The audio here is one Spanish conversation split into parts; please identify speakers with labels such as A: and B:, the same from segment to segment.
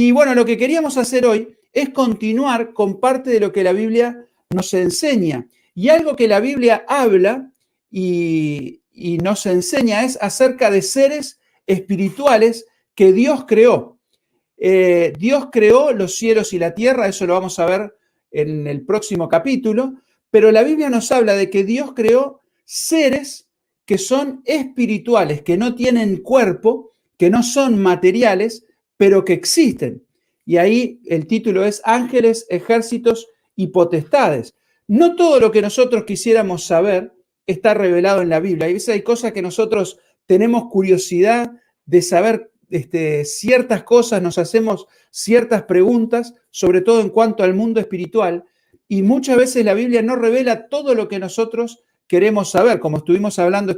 A: Y bueno, lo que queríamos hacer hoy es continuar con parte de lo que la Biblia nos enseña. Y algo que la Biblia habla y nos enseña es acerca de seres espirituales que Dios creó. Dios creó los cielos y la tierra, eso lo vamos a ver en el próximo capítulo, pero la Biblia nos habla de que Dios creó seres que son espirituales, que no tienen cuerpo, que no son materiales, pero que existen. Y ahí el título es Ángeles, Ejércitos y Potestades. No todo lo que nosotros quisiéramos saber está revelado en la Biblia. A veces hay cosas que nosotros tenemos curiosidad de saber ciertas cosas, nos hacemos ciertas preguntas, sobre todo en cuanto al mundo espiritual, y muchas veces la Biblia no revela todo lo que nosotros queremos saber. Como estuvimos hablando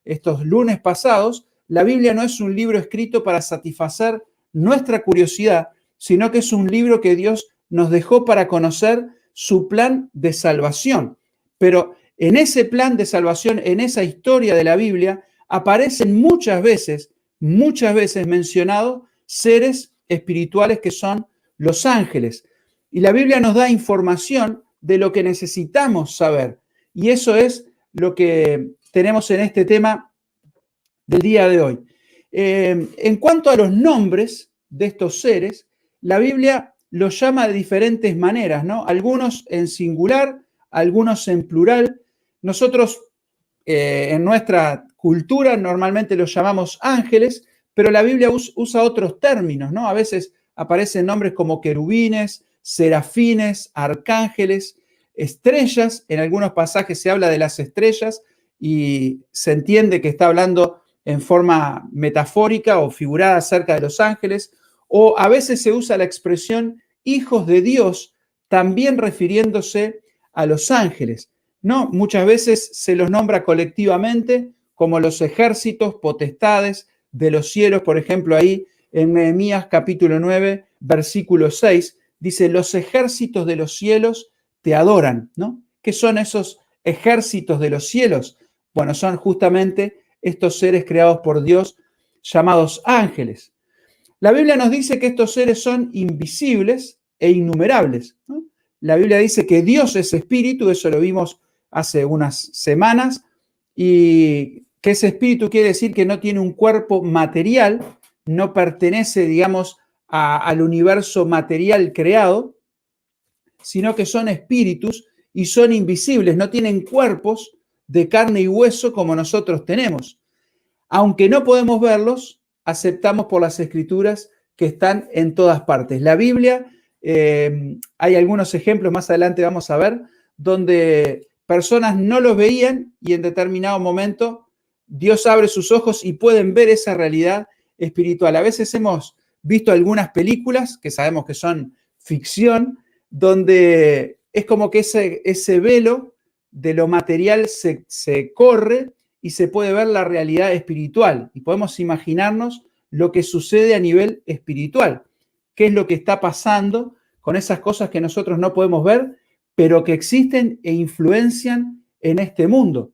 A: estos lunes pasados, la Biblia no es un libro escrito para satisfacer nuestra curiosidad, sino que es un libro que Dios nos dejó para conocer su plan de salvación. Pero en ese plan de salvación, en esa historia de la Biblia, aparecen muchas veces mencionados seres espirituales que son los ángeles. Y la Biblia nos da información de lo que necesitamos saber. Y eso es lo que tenemos en este tema del día de hoy. En cuanto a los nombres de estos seres, la Biblia los llama de diferentes maneras, ¿no? Algunos en singular, algunos en plural. Nosotros en nuestra cultura normalmente los llamamos ángeles, pero la Biblia usa otros términos, ¿no? A veces aparecen nombres como querubines, serafines, arcángeles, estrellas. En algunos pasajes se habla de las estrellas y se entiende que está hablando en forma metafórica o figurada acerca de los ángeles. O a veces se usa la expresión hijos de Dios, también refiriéndose a los ángeles. No, muchas veces se los nombra colectivamente como los ejércitos, potestades de los cielos. Por ejemplo, ahí en Nehemías capítulo 9, versículo 6, dice, los ejércitos de los cielos te adoran, ¿no? ¿Qué son esos ejércitos de los cielos? Bueno, son justamente estos seres creados por Dios llamados ángeles. La Biblia nos dice que estos seres son invisibles e innumerables, ¿no? La Biblia dice que Dios es espíritu, eso lo vimos hace unas semanas, y que ese espíritu quiere decir que no tiene un cuerpo material, no pertenece, digamos, al universo material creado, sino que son espíritus y son invisibles, no tienen cuerpos de carne y hueso como nosotros tenemos. Aunque no podemos verlos, aceptamos por las escrituras que están en todas partes. La Biblia, hay algunos ejemplos, más adelante vamos a ver, donde personas no los veían y en determinado momento Dios abre sus ojos y pueden ver esa realidad espiritual. A veces hemos visto algunas películas que sabemos que son ficción, donde es como que ese velo de lo material se corre y se puede ver la realidad espiritual y podemos imaginarnos lo que sucede a nivel espiritual, qué es lo que está pasando con esas cosas que nosotros no podemos ver, pero que existen e influencian en este mundo.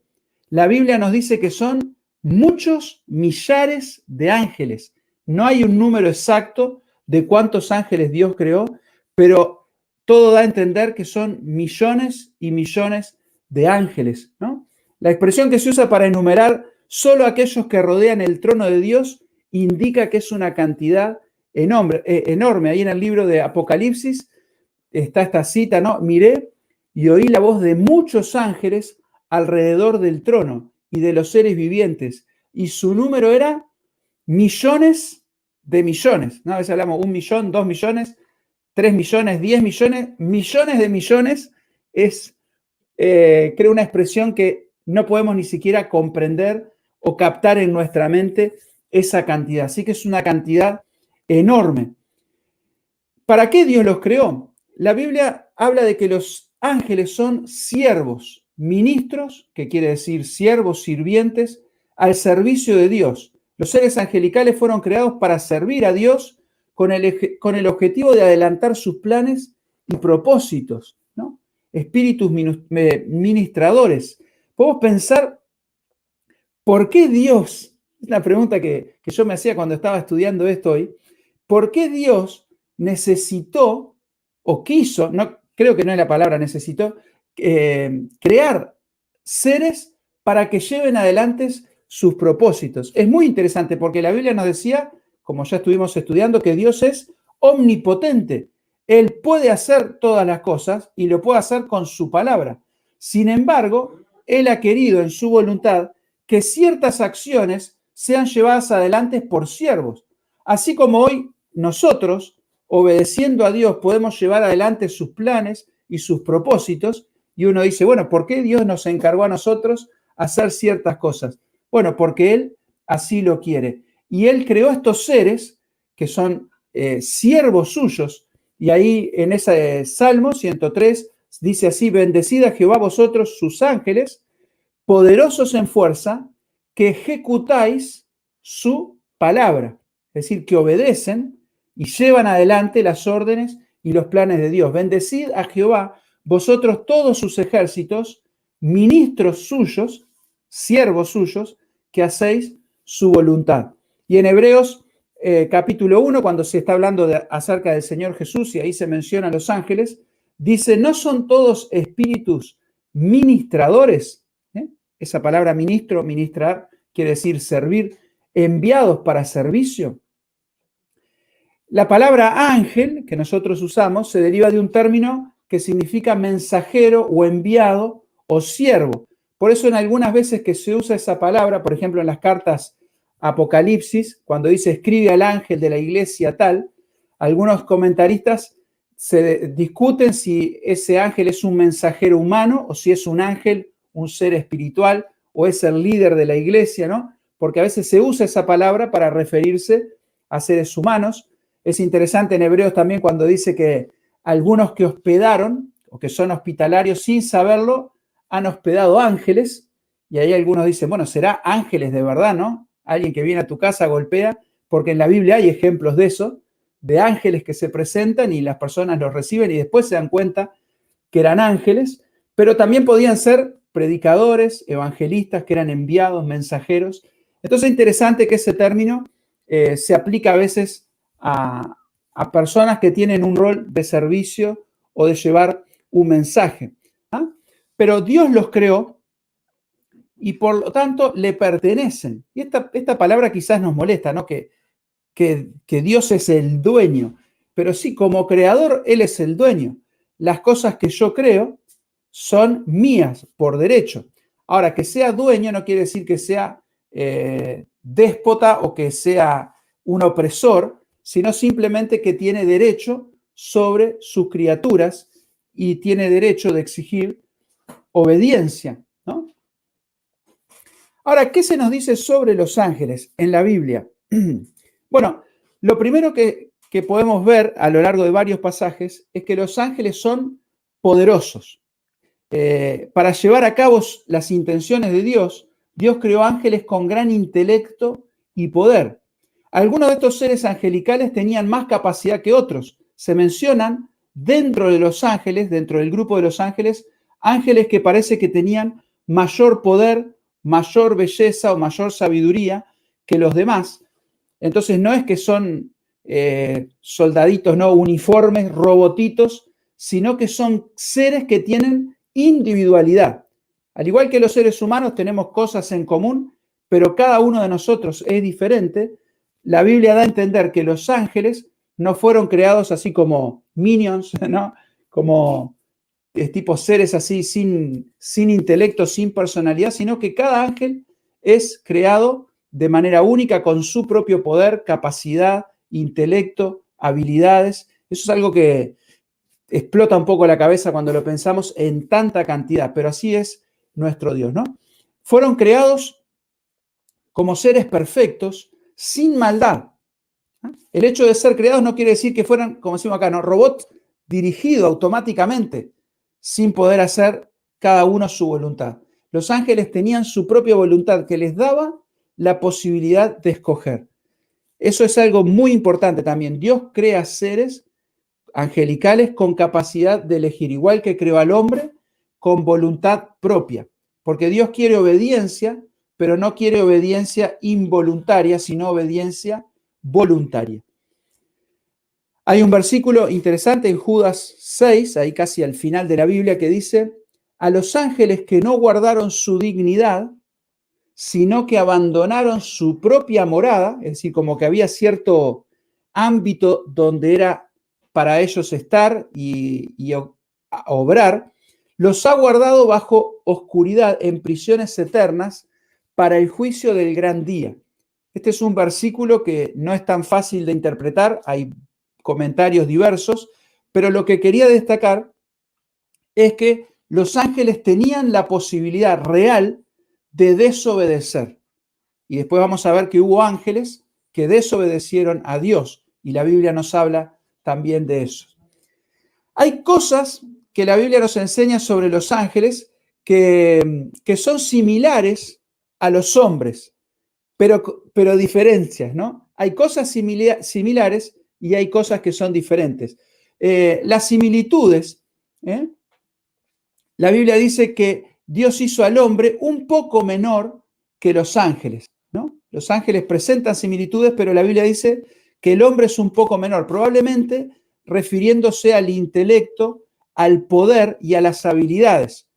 A: La Biblia nos dice que son muchos millares de ángeles. No hay un número exacto de cuántos ángeles Dios creó, pero todo da a entender que son millones y millones de ángeles, ¿no? La expresión que se usa para enumerar solo aquellos que rodean el trono de Dios indica que es una cantidad enorme. Ahí en el libro de Apocalipsis está esta cita, ¿no? Miré y oí la voz de muchos ángeles alrededor del trono y de los seres vivientes, y su número era millones de millones, ¿no? A veces hablamos 1 millón, 2 millones, 3 millones, 10 millones, millones de millones es, creo, una expresión que no podemos ni siquiera comprender o captar en nuestra mente esa cantidad. Así que es una cantidad enorme. ¿Para qué Dios los creó? La Biblia habla de que los ángeles son siervos, ministros, que quiere decir siervos, sirvientes, al servicio de Dios. Los seres angelicales fueron creados para servir a Dios con el objetivo de adelantar sus planes y propósitos, ¿no? Espíritus ministradores. Podemos pensar, ¿por qué Dios? Es una pregunta que yo me hacía cuando estaba estudiando esto hoy. ¿Por qué Dios necesitó o quiso, no, creo que no es la palabra necesitó, crear seres para que lleven adelante sus propósitos. Es muy interesante porque la Biblia nos decía, como ya estuvimos estudiando, que Dios es omnipotente. Él puede hacer todas las cosas y lo puede hacer con su palabra. Sin embargo, Él ha querido en su voluntad que ciertas acciones sean llevadas adelante por siervos. Así como hoy nosotros, obedeciendo a Dios, podemos llevar adelante sus planes y sus propósitos, y uno dice, bueno, ¿por qué Dios nos encargó a nosotros hacer ciertas cosas? Bueno, porque Él así lo quiere. Y Él creó estos seres que son siervos suyos, y ahí en ese Salmo 103 dice así, bendecid a Jehová vosotros sus ángeles, poderosos en fuerza, que ejecutáis su palabra. Es decir, que obedecen y llevan adelante las órdenes y los planes de Dios. Bendecid a Jehová, vosotros todos sus ejércitos, ministros suyos, siervos suyos, que hacéis su voluntad. Y en Hebreos capítulo 1, cuando se está hablando acerca del Señor Jesús, y ahí se mencionan los ángeles, dice, ¿no son todos espíritus ministradores? Esa palabra ministro, ministrar, quiere decir servir, enviados para servicio. La palabra ángel que nosotros usamos se deriva de un término que significa mensajero o enviado o siervo. Por eso en algunas veces que se usa esa palabra, por ejemplo en las cartas Apocalipsis, cuando dice escribe al ángel de la iglesia tal, algunos comentaristas se discuten si ese ángel es un mensajero humano o si es un ángel, un ser espiritual o es el líder de la iglesia, ¿no? Porque a veces se usa esa palabra para referirse a seres humanos. Es interesante en Hebreos también cuando dice que algunos que hospedaron o que son hospitalarios sin saberlo han hospedado ángeles, y ahí algunos dicen, bueno, será ángeles de verdad, ¿no? Alguien que viene a tu casa golpea, porque en la Biblia hay ejemplos de eso, de ángeles que se presentan y las personas los reciben y después se dan cuenta que eran ángeles, pero también podían ser predicadores, evangelistas, que eran enviados, mensajeros. Entonces es interesante que ese término se aplica a veces a personas que tienen un rol de servicio o de llevar un mensaje. ¿Ah? Pero Dios los creó y por lo tanto le pertenecen. Y esta palabra quizás nos molesta, ¿no? Que Dios es el dueño. Pero sí, como creador, Él es el dueño. Las cosas que yo creo son mías por derecho. Ahora, que sea dueño no quiere decir que sea déspota o que sea un opresor, sino simplemente que tiene derecho sobre sus criaturas y tiene derecho de exigir obediencia, ¿no? Ahora, ¿qué se nos dice sobre los ángeles en la Biblia? Bueno, lo primero que podemos ver a lo largo de varios pasajes es que los ángeles son poderosos. Para llevar a cabo las intenciones de Dios, Dios creó ángeles con gran intelecto y poder. Algunos de estos seres angelicales tenían más capacidad que otros. Se mencionan dentro de los ángeles, dentro del grupo de los ángeles, ángeles que parece que tenían mayor poder, mayor belleza o mayor sabiduría que los demás. Entonces no es que son soldaditos, no uniformes, robotitos, sino que son seres que tienen individualidad. Al igual que los seres humanos tenemos cosas en común, pero cada uno de nosotros es diferente. La Biblia da a entender que los ángeles no fueron creados así como minions, ¿no? Como tipo seres así sin intelecto, sin personalidad, sino que cada ángel es creado de manera única con su propio poder, capacidad, intelecto, habilidades. Eso es algo que explota un poco la cabeza cuando lo pensamos en tanta cantidad, pero así es nuestro Dios, ¿no? Fueron creados como seres perfectos, sin maldad. El hecho de ser creados no quiere decir que fueran, como decimos acá, ¿no? Robots dirigidos automáticamente, sin poder hacer cada uno su voluntad. Los ángeles tenían su propia voluntad que les daba la posibilidad de escoger. Eso es algo muy importante también. Dios crea seres angelicales con capacidad de elegir, igual que creó al hombre con voluntad propia, porque Dios quiere obediencia, pero no quiere obediencia involuntaria, sino obediencia voluntaria. Hay un versículo interesante en Judas 6, ahí casi al final de la Biblia, que dice: a los ángeles que no guardaron su dignidad, sino que abandonaron su propia morada, es decir, como que había cierto ámbito donde era para ellos estar y obrar, los ha guardado bajo oscuridad en prisiones eternas para el juicio del gran día. Este es un versículo que no es tan fácil de interpretar, hay comentarios diversos, pero lo que quería destacar es que los ángeles tenían la posibilidad real de desobedecer. Y después vamos a ver que hubo ángeles que desobedecieron a Dios, y la Biblia nos habla también de eso. Hay cosas que la Biblia nos enseña sobre los ángeles que son similares a los hombres, pero diferencias, ¿no? Hay cosas similares y hay cosas que son diferentes. Las similitudes, la Biblia dice que Dios hizo al hombre un poco menor que los ángeles, ¿no? Los ángeles presentan similitudes, pero la Biblia dice que el hombre es un poco menor, probablemente refiriéndose al intelecto, al poder y a las habilidades.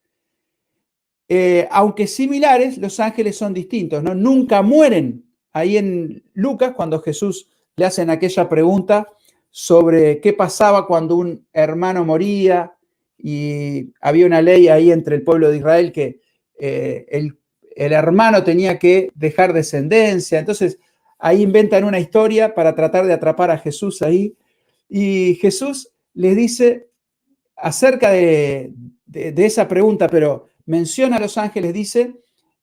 A: Aunque similares, los ángeles son distintos, ¿no? Nunca mueren. Ahí en Lucas, cuando Jesús le hacen aquella pregunta sobre qué pasaba cuando un hermano moría, y había una ley ahí entre el pueblo de Israel que el hermano tenía que dejar descendencia. Entonces, ahí inventan una historia para tratar de atrapar a Jesús ahí. Y Jesús les dice acerca de esa pregunta, pero menciona a los ángeles, dice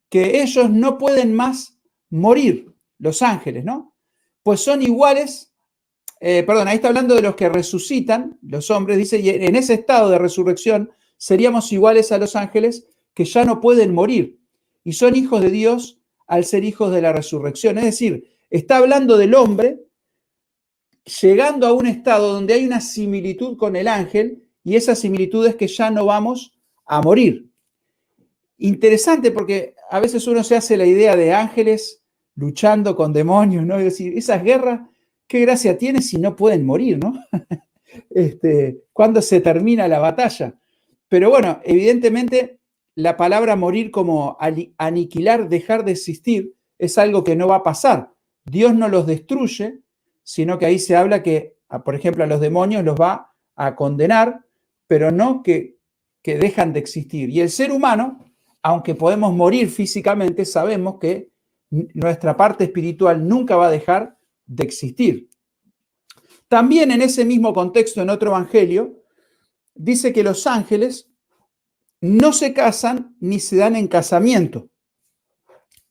A: que ellos no pueden más morir, los ángeles, ¿no? Pues son iguales, ahí está hablando de los que resucitan, los hombres, dice, y en ese estado de resurrección seríamos iguales a los ángeles que ya no pueden morir, y son hijos de Dios al ser hijos de la resurrección. Es decir, está hablando del hombre llegando a un estado donde hay una similitud con el ángel, y esa similitud es que ya no vamos a morir. Interesante, porque a veces uno se hace la idea de ángeles luchando con demonios, ¿no? Es decir, esas guerras, ¿qué gracia tiene si no pueden morir, ¿no? ¿Cuándo se termina la batalla? Pero bueno, evidentemente la palabra morir como aniquilar, dejar de existir, es algo que no va a pasar. Dios no los destruye, sino que ahí se habla que, por ejemplo, a los demonios los va a condenar, pero no que dejan de existir. Y el ser humano, aunque podemos morir físicamente, sabemos que nuestra parte espiritual nunca va a dejar de existir. También en ese mismo contexto, en otro evangelio, dice que los ángeles no se casan ni se dan en casamiento.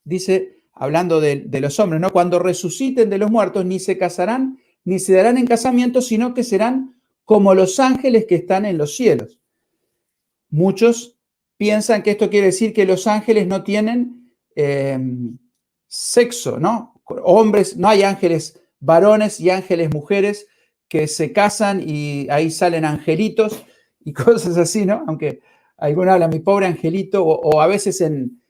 A: Dice, hablando de los hombres, ¿no? Cuando resuciten de los muertos, ni se casarán ni se darán en casamiento, sino que serán como los ángeles que están en los cielos. Muchos piensan que esto quiere decir que los ángeles no tienen sexo, ¿no? Hombres, no hay ángeles varones y ángeles mujeres que se casan y ahí salen angelitos y cosas así, ¿no? Aunque algunos hablan, mi pobre angelito, o a veces en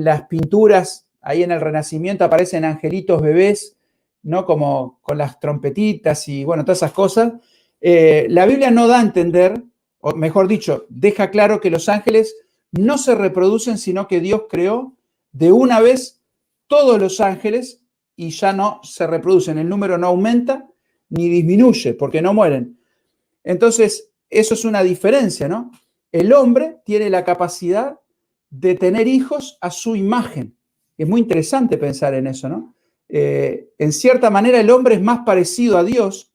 A: las pinturas, ahí en el Renacimiento aparecen angelitos bebés, ¿no? Como con las trompetitas y, bueno, todas esas cosas. La Biblia no da a entender, o mejor dicho, deja claro que los ángeles no se reproducen, sino que Dios creó de una vez todos los ángeles y ya no se reproducen. El número no aumenta ni disminuye porque no mueren. Entonces, eso es una diferencia, ¿no? El hombre tiene la capacidad de tener hijos a su imagen. Es muy interesante pensar en eso, ¿no? En cierta manera, el hombre es más parecido a Dios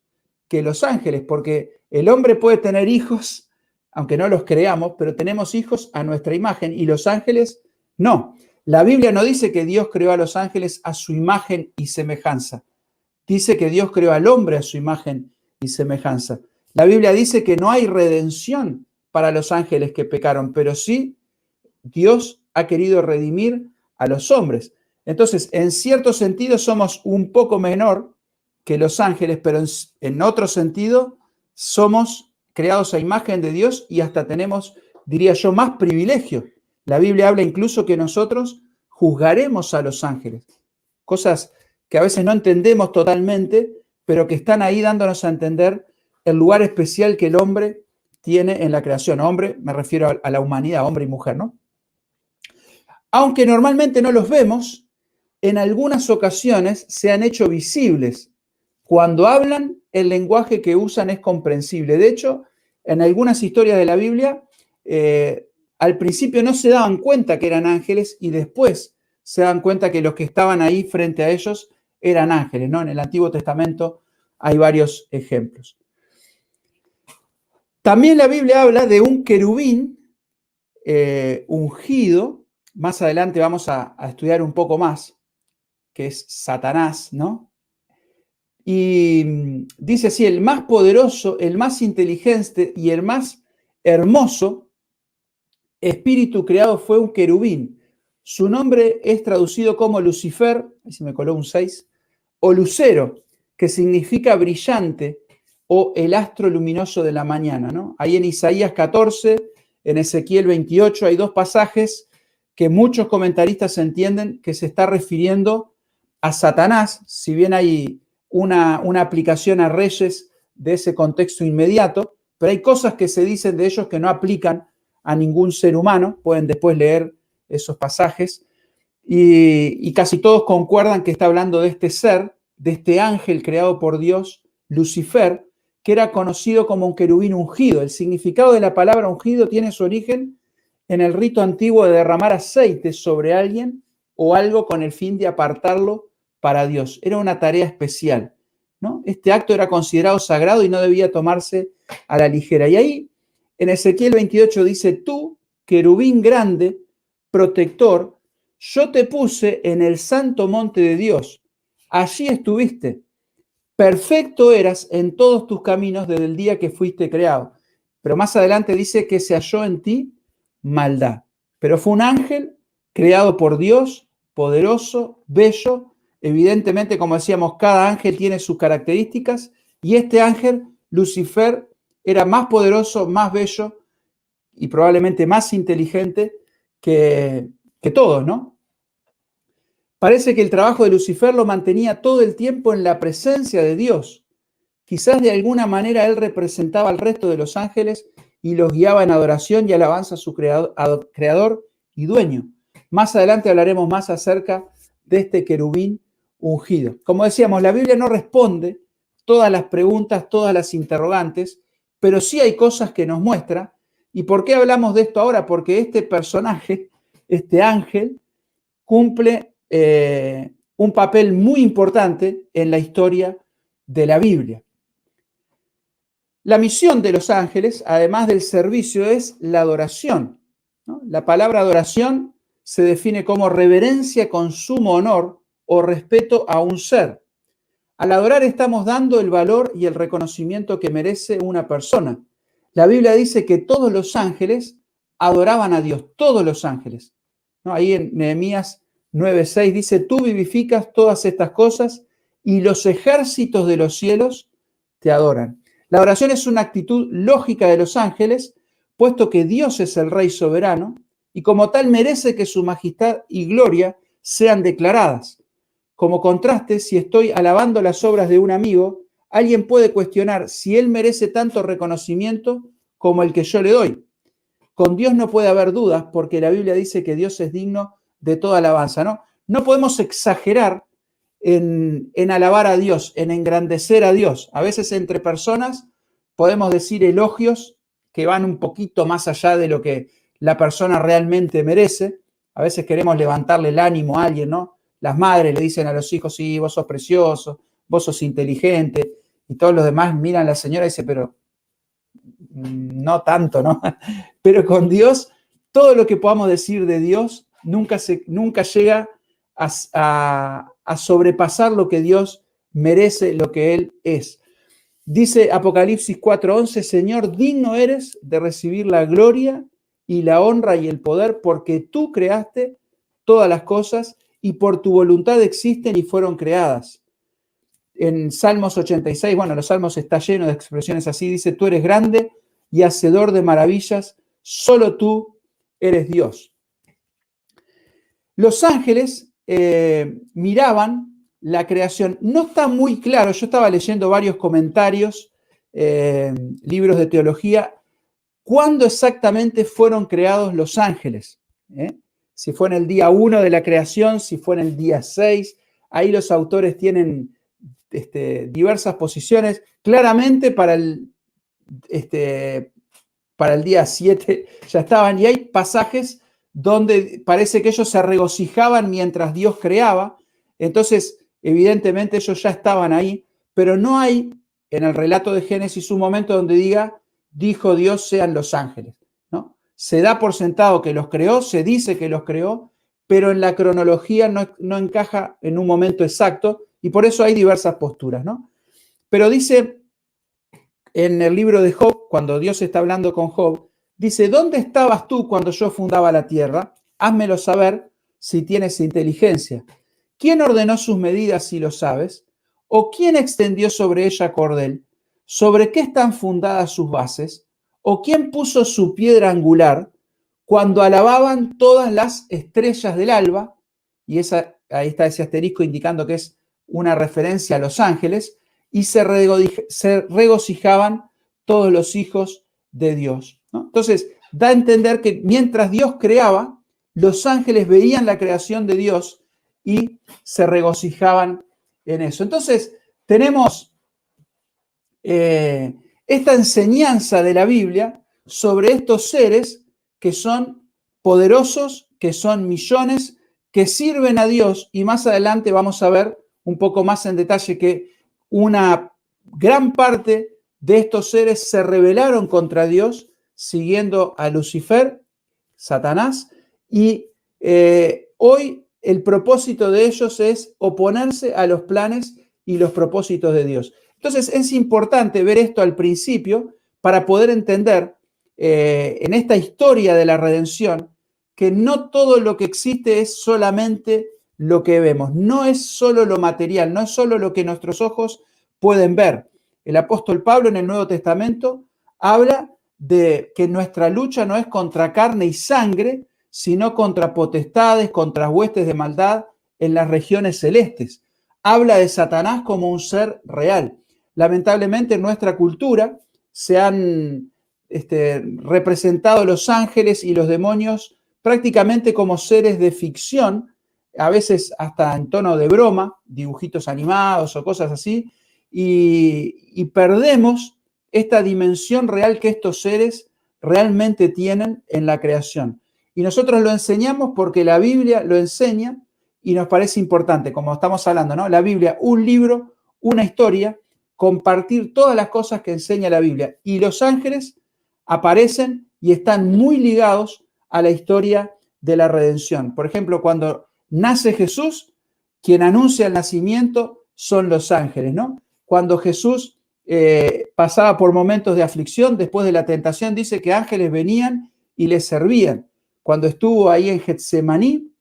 A: que los ángeles, porque el hombre puede tener hijos, aunque no los creamos, pero tenemos hijos a nuestra imagen y los ángeles no. La Biblia no dice que Dios creó a los ángeles a su imagen y semejanza. Dice que Dios creó al hombre a su imagen y semejanza. La Biblia dice que no hay redención para los ángeles que pecaron, pero sí Dios ha querido redimir a los hombres. Entonces, en cierto sentido somos un poco menor que los ángeles, pero en otro sentido somos creados a imagen de Dios y hasta tenemos, diría yo, más privilegios. La Biblia habla incluso que nosotros juzgaremos a los ángeles. Cosas que a veces no entendemos totalmente, pero que están ahí dándonos a entender el lugar especial que el hombre tiene en la creación. Hombre, me refiero a la humanidad, hombre y mujer, ¿no? Aunque normalmente no los vemos, en algunas ocasiones se han hecho visibles. Cuando hablan, el lenguaje que usan es comprensible. De hecho, en algunas historias de la Biblia, al principio no se daban cuenta que eran ángeles y después se dan cuenta que los que estaban ahí frente a ellos eran ángeles, ¿no? En el Antiguo Testamento hay varios ejemplos. También la Biblia habla de un querubín ungido. Más adelante vamos a estudiar un poco más, que es Satanás, ¿no? Y dice así, el más poderoso, el más inteligente y el más hermoso espíritu creado fue un querubín. Su nombre es traducido como Lucifer, ahí se me coló un 6, o lucero, que significa brillante, o el astro luminoso de la mañana, ¿no? Ahí en Isaías 14, en Ezequiel 28, hay dos pasajes que muchos comentaristas entienden que se está refiriendo a Satanás, si bien hay una aplicación a Reyes de ese contexto inmediato, pero hay cosas que se dicen de ellos que no aplican a ningún ser humano, pueden después leer esos pasajes, y casi todos concuerdan que está hablando de este ser, de este ángel creado por Dios, Lucifer, que era conocido como un querubín ungido. El significado de la palabra ungido tiene su origen en el rito antiguo de derramar aceite sobre alguien o algo con el fin de apartarlo para Dios. Era una tarea especial, ¿no? Este acto era considerado sagrado y no debía tomarse a la ligera. Y ahí, en Ezequiel 28 dice, tú, querubín grande, protector, yo te puse en el santo monte de Dios. Allí estuviste. Perfecto eras en todos tus caminos desde el día que fuiste creado. Pero más adelante dice que se halló en ti maldad. Pero fue un ángel creado por Dios, poderoso, bello. Evidentemente, como decíamos, cada ángel tiene sus características y este ángel, Lucifer, era más poderoso, más bello y probablemente más inteligente que todos, ¿no? Parece que el trabajo de Lucifer lo mantenía todo el tiempo en la presencia de Dios. Quizás de alguna manera él representaba al resto de los ángeles y los guiaba en adoración y alabanza a su creador y dueño. Más adelante hablaremos más acerca de este querubín ungido. Como decíamos, la Biblia no responde todas las preguntas, todas las interrogantes, pero sí hay cosas que nos muestra. ¿Y por qué hablamos de esto ahora? Porque este personaje, este ángel, cumple un papel muy importante en la historia de la Biblia. La misión de los ángeles, además del servicio, es la adoración, ¿no? La palabra adoración se define como reverencia con sumo honor o respeto a un ser. Al adorar estamos dando el valor y el reconocimiento que merece una persona. La Biblia dice que todos los ángeles adoraban a Dios, todos los ángeles, ¿no? Ahí en Nehemías 9:6 dice, tú vivificas todas estas cosas y los ejércitos de los cielos te adoran. La oración es una actitud lógica de los ángeles, puesto que Dios es el Rey soberano y como tal merece que su majestad y gloria sean declaradas. Como contraste, si estoy alabando las obras de un amigo, alguien puede cuestionar si él merece tanto reconocimiento como el que yo le doy. Con Dios no puede haber dudas porque la Biblia dice que Dios es digno de toda alabanza, ¿no? No podemos exagerar en alabar a Dios, en engrandecer a Dios. A veces entre personas podemos decir elogios que van un poquito más allá de lo que la persona realmente merece. A veces queremos levantarle el ánimo a alguien, ¿no? Las madres le dicen a los hijos, sí, vos sos precioso, vos sos inteligente, y todos los demás miran a la señora y dicen, pero no tanto, ¿no? Pero con Dios, todo lo que podamos decir de Dios nunca llega a sobrepasar lo que Dios merece, lo que Él es. Dice Apocalipsis 4:11, Señor, digno eres de recibir la gloria y la honra y el poder, porque tú creaste todas las cosas y por tu voluntad existen y fueron creadas. En Salmos 86, bueno, los Salmos está lleno de expresiones así, dice, tú eres grande y hacedor de maravillas, solo tú eres Dios. Los ángeles miraban la creación. No está muy claro, yo estaba leyendo varios comentarios, libros de teología, cuándo exactamente fueron creados los ángeles. Si fue en el día 1 de la creación, si fue en el día 6. Ahí los autores tienen diversas posiciones. Claramente para el día 7 ya estaban, y hay pasajes donde parece que ellos se regocijaban mientras Dios creaba. Entonces, evidentemente ellos ya estaban ahí, pero no hay en el relato de Génesis un momento donde diga, dijo Dios sean los ángeles, ¿no? Se da por sentado que los creó, se dice que los creó, pero en la cronología no encaja en un momento exacto, y por eso hay diversas posturas, ¿no? Pero dice en el libro de Job, cuando Dios está hablando con Job, dice, ¿dónde estabas tú cuando yo fundaba la tierra? Házmelo saber si tienes inteligencia. ¿Quién ordenó sus medidas si lo sabes? ¿O quién extendió sobre ella cordel? ¿Sobre qué están fundadas sus bases? ¿O quién puso su piedra angular cuando alababan todas las estrellas del alba? Y ahí está ese asterisco indicando que es una referencia a los ángeles. Y se regocijaban todos los hijos de Dios, ¿no? Entonces, da a entender que mientras Dios creaba, los ángeles veían la creación de Dios y se regocijaban en eso. Entonces, tenemos esta enseñanza de la Biblia sobre estos seres que son poderosos, que son millones, que sirven a Dios, y más adelante vamos a ver un poco más en detalle que una gran parte de estos seres se rebelaron contra Dios siguiendo a Lucifer, Satanás, y hoy el propósito de ellos es oponerse a los planes y los propósitos de Dios. Entonces es importante ver esto al principio para poder entender en esta historia de la redención que no todo lo que existe es solamente lo que vemos, no es solo lo material, no es solo lo que nuestros ojos pueden ver. El apóstol Pablo en el Nuevo Testamento habla de que nuestra lucha no es contra carne y sangre, sino contra potestades, contra huestes de maldad en las regiones celestes. Habla de Satanás como un ser real. Lamentablemente en nuestra cultura se han representado los ángeles y los demonios prácticamente como seres de ficción, a veces hasta en tono de broma, dibujitos animados o cosas así, y perdemos esta dimensión real que estos seres realmente tienen en la creación. Y nosotros lo enseñamos porque la Biblia lo enseña y nos parece importante, como estamos hablando, ¿no? La Biblia, un libro, una historia, compartir todas las cosas que enseña la Biblia. Y los ángeles aparecen y están muy ligados a la historia de la redención. Por ejemplo, cuando nace Jesús, quien anuncia el nacimiento son los ángeles, ¿no? Cuando Jesús pasaba por momentos de aflicción, después de la tentación, dice que ángeles venían y le servían. Cuando estuvo ahí en Getsemaní,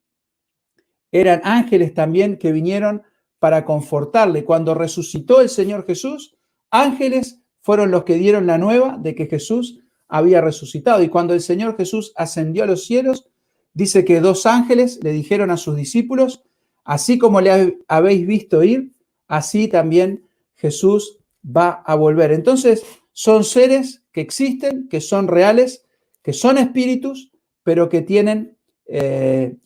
A: eran ángeles también que vinieron para confortarle. Cuando resucitó el Señor Jesús, ángeles fueron los que dieron la nueva de que Jesús había resucitado. Y cuando el Señor Jesús ascendió a los cielos, dice que 2 ángeles le dijeron a sus discípulos, así como le habéis visto ir, así también Jesús va a volver. Entonces, son seres que existen, que son reales, que son espíritus, pero que tienen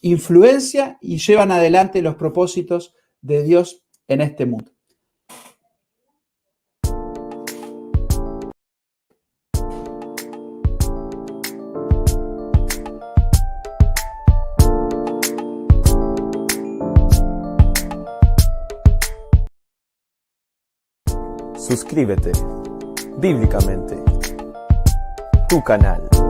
A: influencia y llevan adelante los propósitos de Dios en este mundo.
B: Suscríbete, Bíblicamente, tu canal.